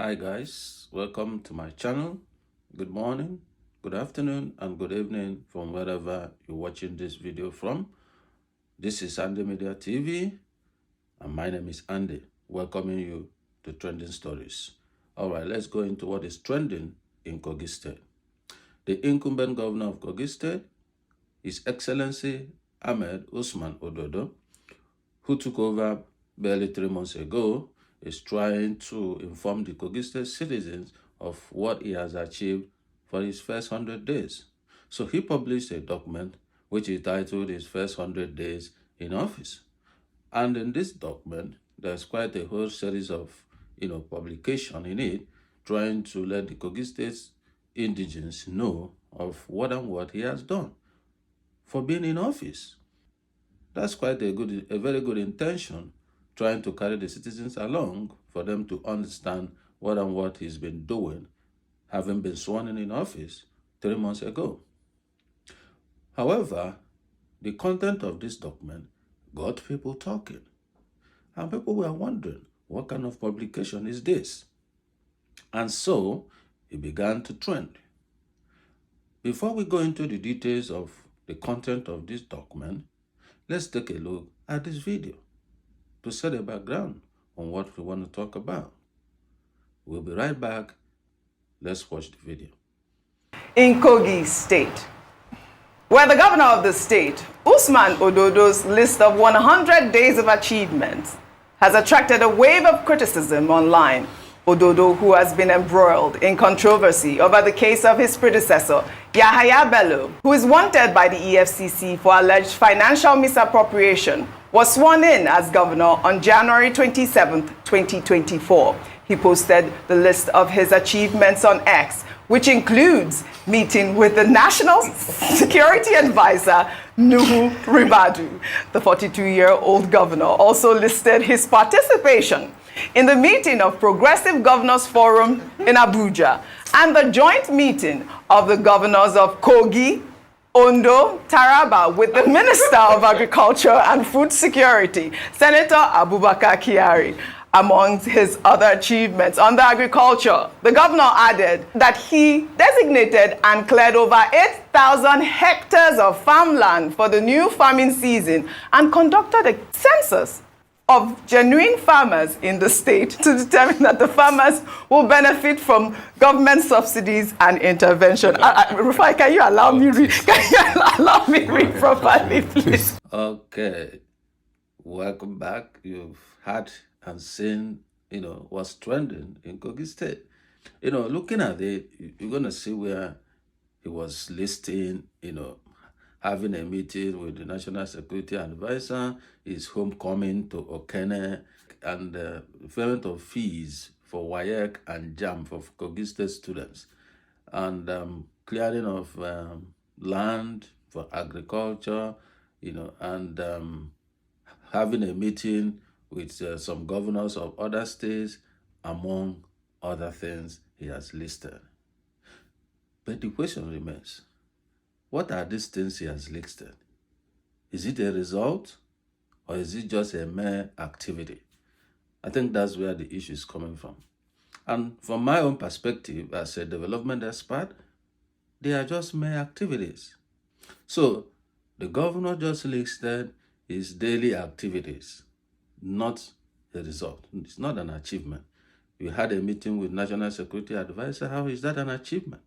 Hi guys, welcome to my channel. Good morning, good afternoon, and good evening from wherever you're watching this video from. This is Andy Media TV, and my name is Andy, welcoming you to Trending Stories. Alright, let's go into what is trending in Kogi State. The incumbent governor of Kogi State, His Excellency Ahmed Usman Ododo, who took over barely 3 months ago, is trying to inform the Kogi State citizens of what he has achieved for his first 100 days. So he published a document which is titled His First 100 Days in Office. And in this document, there's quite a whole series of publication in it, trying to let the Kogi State indigents know of what and what he has done for being in office. That's quite a very good intention, trying to carry the citizens along for them to understand what and what he's been doing, having been sworn in office 3 months ago. However, the content of this document got people talking, and people were wondering, what kind of publication is this? And so it began to trend. Before we go into the details of the content of this document, let's take a look at this video to set a background on what we want to talk about. We'll be right back. Let's watch the video. In Kogi State, where the governor of the state, Usman Ododo's list of 100 days of achievements has attracted a wave of criticism online. Ododo, who has been embroiled in controversy over the case of his predecessor, Yahaya Bello, who is wanted by the EFCC for alleged financial misappropriation, was sworn in as governor on January 27, 2024. He posted the list of his achievements on X, which includes meeting with the National Security Advisor, Nuhu Ribadu. The 42-year-old governor also listed his participation in the meeting of Progressive Governors Forum in Abuja and the joint meeting of the governors of Kogi, Ondo, Taraba with the Minister of Agriculture and Food Security, Senator Abubakar Kyari. Among his other achievements under agriculture, the governor added that he designated and cleared over 8,000 hectares of farmland for the new farming season and conducted a census of genuine farmers in the state to determine that the farmers will benefit from government subsidies and intervention. Rufai, can you allow me read? Can you allow me read properly, please? Okay, welcome back. You've had and seen, what's trending in Kogi State. Looking at it, you're going to see where he was listing, having a meeting with the National Security Advisor, his homecoming to Okene, and payment of fees for WAEC and JAM for Kogi State students, and clearing of land for agriculture, and having a meeting with some governors of other states, among other things he has listed. But the question remains, what are these things he has listed? Is it a result, or is it just a mere activity? I think that's where the issue is coming from. And from my own perspective as a development expert, they are just mere activities. So the governor just listed his daily activities, not a result. It's not an achievement. You had a meeting with National Security Advisor. How is that an achievement?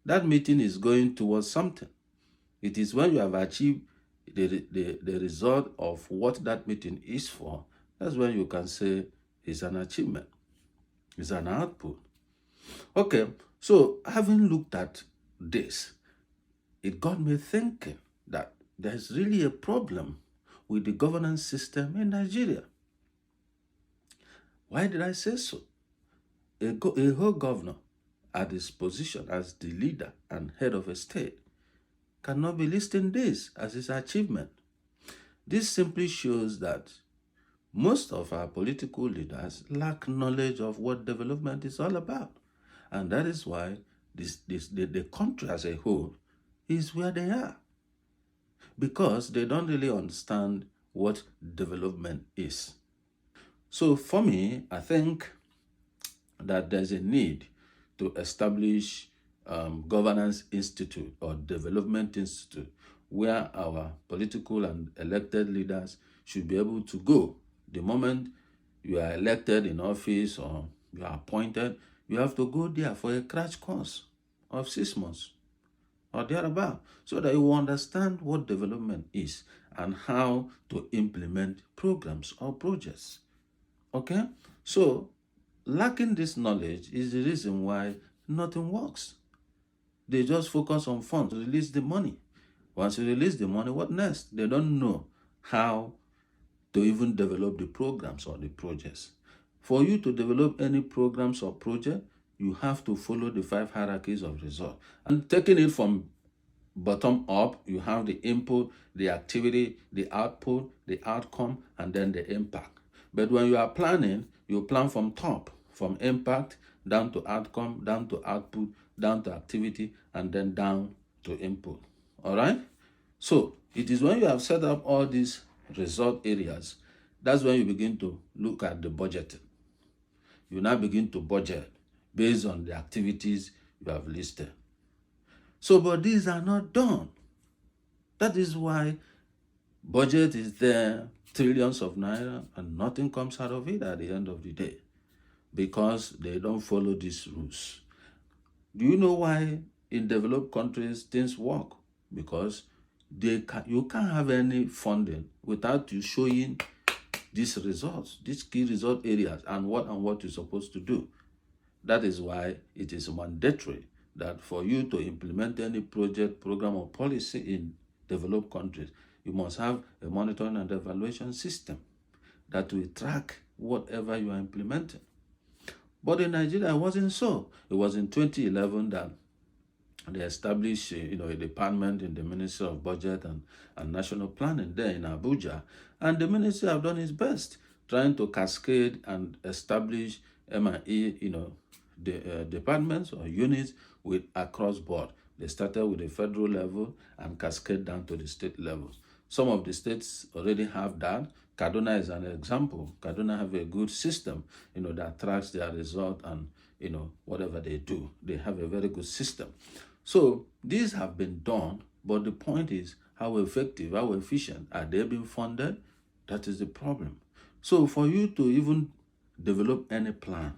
That meeting is going towards something. It is when you have achieved the result of what that meeting is for, that's when you can say it's an achievement. It's an output. Okay, so having looked at this, it got me thinking that there's really a problem with the governance system in Nigeria. Why did I say so? A whole governor at his position as the leader and head of a state cannot be listing this as his achievement. This simply shows that most of our political leaders lack knowledge of what development is all about. And that is why the country as a whole is where they are, because they don't really understand what development is. So for me, I think that there's a need to establish governance institute or development institute where our political and elected leaders should be able to go. The moment you are elected in office or you are appointed, you have to go there for a crash course of 6 months or thereabout, so that you will understand what development is and how to implement programs or projects. Okay? So, lacking this knowledge is the reason why nothing works. They just focus on funds, release the money. Once you release the money, what next? They don't know how to even develop the programs or the projects. For you to develop any programs or project, you have to follow the 5 hierarchies of result. And taking it from bottom up, you have the input, the activity, the output, the outcome, and then the impact. But when you are planning, you plan from top, from impact down to outcome, down to output, down to activity, and then down to input. All right? So it is when you have set up all these result areas, that's when you begin to look at the budgeting. You now begin to budget based on the activities you have listed. So, but these are not done. That is why budget is there, trillions of naira, and nothing comes out of it at the end of the day, because they don't follow these rules. Do you know why in developed countries things work? Because you can't have any funding without you showing these results, these key result areas, and what you're supposed to do. That is why it is mandatory that for you to implement any project, program, or policy in developed countries, you must have a monitoring and evaluation system that will track whatever you are implementing. But in Nigeria, it wasn't so. It was in 2011 that they established a department in the Ministry of Budget and National Planning there in Abuja. And the ministry have done its best trying to cascade and establish M&E, departments or units with across board. They started with the federal level and cascade down to the state levels. Some of the states already have that. Kaduna is an example. Kaduna have a good system, that tracks their result and, whatever they do. They have a very good system. So these have been done, but the point is how effective, how efficient are they being funded? That is the problem. So for you to even develop any plan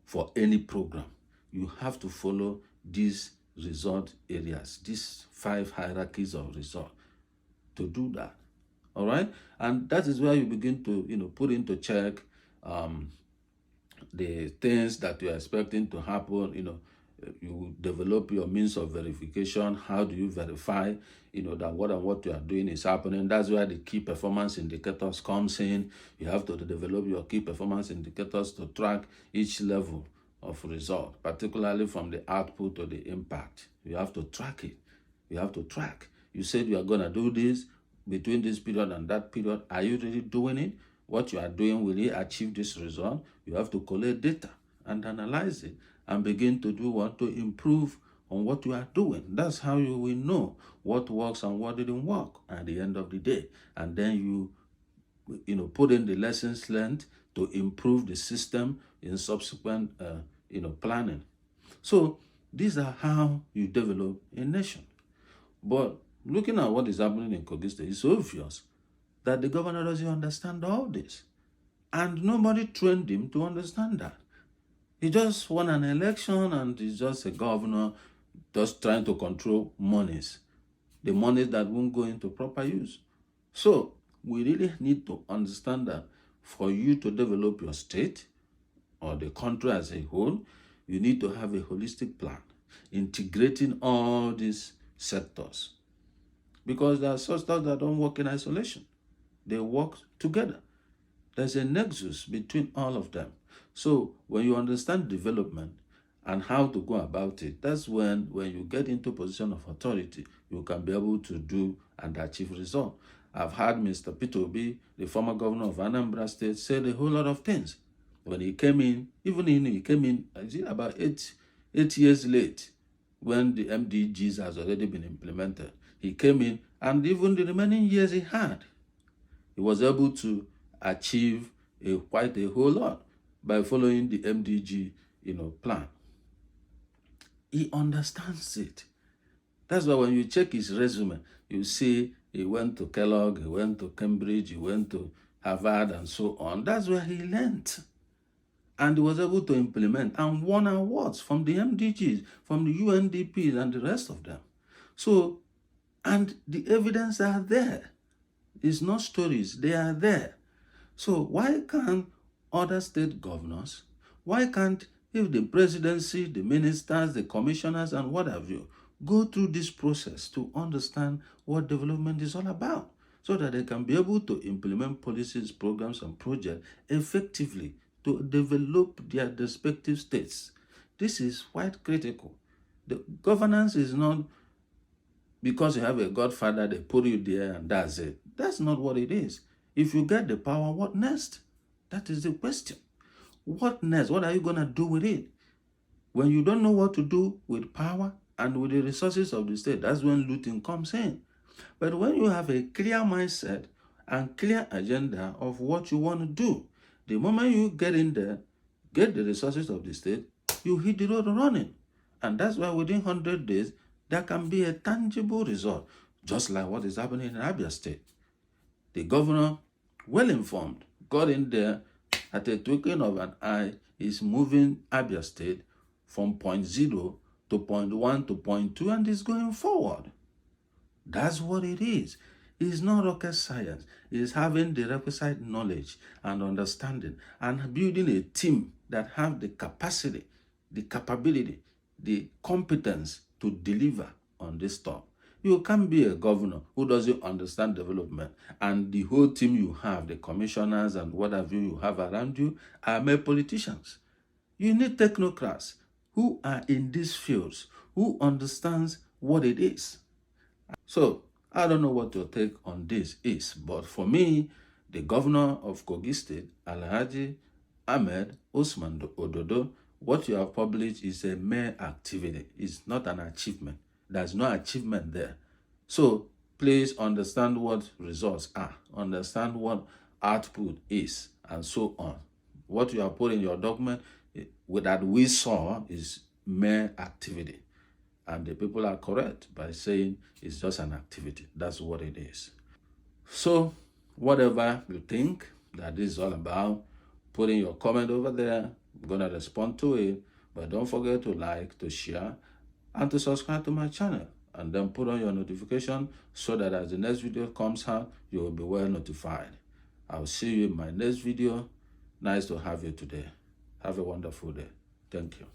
for any program, you have to follow these result areas, these 5 hierarchies of result to do that. All right? And that is where you begin to, put into check the things that you're expecting to happen. You develop your means of verification. How do you verify, that what you are doing is happening? That's where the key performance indicators comes in. You have to develop your key performance indicators to track each level of result, particularly from the output to the impact. You have to track it. You have to track. You said you are going to do this between this period and that period. Are you really doing it? What you are doing, will it achieve this result? You have to collect data and analyze it and begin to do what to improve on what you are doing. That's how you will know what works and what didn't work at the end of the day. And then you put in the lessons learned to improve the system in subsequent planning. So these are how you develop a nation. But looking at what is happening in Kogi State, it's obvious that the governor doesn't understand all this. And nobody trained him to understand that. He just won an election and he's just a governor just trying to control monies, the monies that won't go into proper use. So we really need to understand that for you to develop your state or the country as a whole, you need to have a holistic plan, integrating all these sectors. Because there are sectors that don't work in isolation. They work together. There's a nexus between all of them. So when you understand development and how to go about it, that's when you get into position of authority, you can be able to do and achieve results. I've heard Mr. Peter Obi, the former governor of Anambra State, said a whole lot of things. When he came in, he came in about eight years late when the MDGs has already been implemented. He came in, and even the remaining years he was able to achieve quite a whole lot. by following the MDG, plan. He understands it. That's why when you check his resume, you see he went to Kellogg, he went to Cambridge, he went to Harvard, and so on. That's where he learned. And he was able to implement and won awards from the MDGs, from the UNDPs, and the rest of them. So, and the evidence are there. It's not stories, they are there. So why can't other state governors, why can't, if the presidency, the ministers, the commissioners, and what have you, go through this process to understand what development is all about, so that they can be able to implement policies, programs, and projects effectively to develop their respective states? This is quite critical. The governance is not because you have a godfather, they put you there and that's it. That's not what it is. If you get the power, what next? That is the question. What next? What are you going to do with it? When you don't know what to do with power and with the resources of the state, that's when looting comes in. But when you have a clear mindset and clear agenda of what you want to do, the moment you get in there, get the resources of the state, you hit the road running. And that's why within 100 days, there can be a tangible result, just like what is happening in Abia State. The governor, well informed, got in there at a twinkling of an eye, is moving Abia State from point 0 to point 1 to point 2 and is going forward. That's what it is. It's not rocket science. It's having the requisite knowledge and understanding and building a team that have the capacity, the capability, the competence to deliver on this stuff. You can't be a governor who doesn't understand development and the whole team you have, the commissioners and whatever you have around you, are mere politicians. You need technocrats who are in these fields, who understands what it is. So, I don't know what your take on this is, but for me, the governor of Kogi State, Alhaji Ahmed Usman Ododo, what you have published is a mere activity. It's not an achievement. There's no achievement there. So, please understand what results are, understand what output is, and so on. What you have put in your document that we saw is mere activity. And the people are correct by saying it's just an activity. That's what it is. So, whatever you think that this is all about, put in your comment over there. I'm going to respond to it. But don't forget to like, to share, and to subscribe to my channel. And then put on your notification so that as the next video comes out, you will be well notified. I'll see you in my next video. Nice to have you today. Have a wonderful day. Thank you.